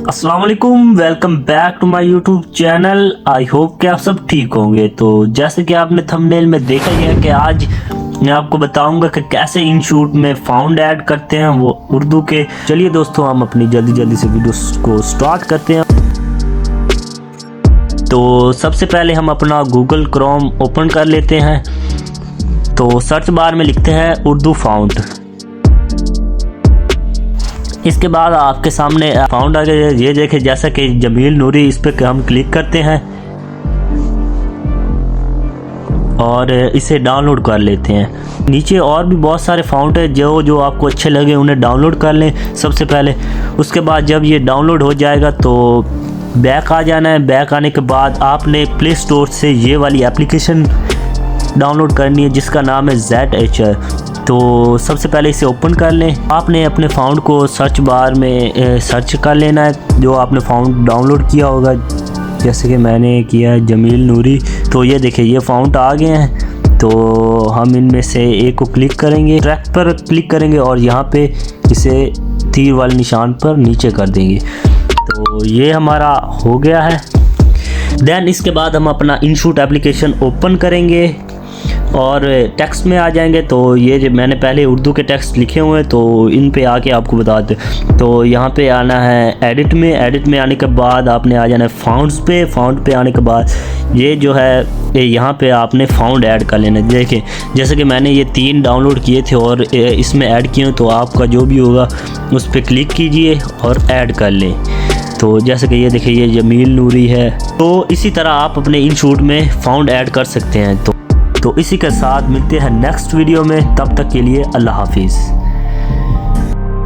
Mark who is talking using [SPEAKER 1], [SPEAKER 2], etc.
[SPEAKER 1] अस्सलाम वालेकुम, welcome back to my YouTube channel. I hope कि आप सब ठीक होंगे। तो जैसे कि आपने थंबनेल में देखा ही है कि आज मैं आपको बताऊंगा कि कैसे इनशूट में फाउंड ऐड करते हैं, वो उर्दू के। चलिए दोस्तों, हम अपनी जल्दी से वीडियो को स्टार्ट करते हैं। तो सबसे पहले हम अपना गूगल क्रोम ओपन कर लेते हैं। तो सर्च बार में लिखते हैं उर्दू फाउंड। इसके बाद आपके सामने फाउंड आ गया। ये देखें, जैसा कि जमील नूरी, इस पे हम क्लिक करते हैं और इसे डाउनलोड कर लेते हैं। नीचे और भी बहुत सारे फाउंड है, जो आपको अच्छे लगे उन्हें डाउनलोड कर लें सबसे पहले। उसके बाद जब ये डाउनलोड हो जाएगा तो बैक आ जाना है। बैक आने के बाद आपने प्ले स्टोर से ये वाली एप्लीकेशन डाउनलोड करनी है जिसका नाम है ZHR। तो सबसे पहले इसे ओपन कर लें। आपने अपने फाउंड को सर्च बार में सर्च कर लेना है, जो आपने फाउंड डाउनलोड किया होगा। जैसे कि मैंने किया जमील नूरी। तो ये देखिए, ये फाउंड आ गए हैं। तो हम इनमें से एक को क्लिक करेंगे, ट्रैक पर क्लिक करेंगे और यहाँ पे इसे तीर वाले निशान पर नीचे कर देंगे। तो ये हमारा हो गया है। देन इसके बाद हम अपना इनशूट एप्लीकेशन ओपन करेंगे और टेक्स्ट में आ जाएंगे। तो ये जो मैंने पहले उर्दू के टेक्स्ट लिखे हुए हैं, तो इन पे आके आपको बताते। तो यहाँ पे आना है एडिट में। एडिट में आने के बाद आपने आ जाना है फाउंड्स पे। फाउंड पे आने के बाद ये जो है यहाँ पे आपने फाउंड ऐड कर लेना है। देखिए, जैसे कि मैंने ये 3 डाउनलोड किए थे और इसमें ऐड किए, तो आपका जो भी होगा उस पर क्लिक कीजिए और ऐड कर लें। तो जैसे कि ये देखिए, ये जमील नूरी है। तो इसी तरह आप अपने इनशूट में फाउंड ऐड कर सकते हैं। तो इसी के साथ मिलते हैं नेक्स्ट वीडियो में। तब तक के लिए अल्लाह हाफिज़।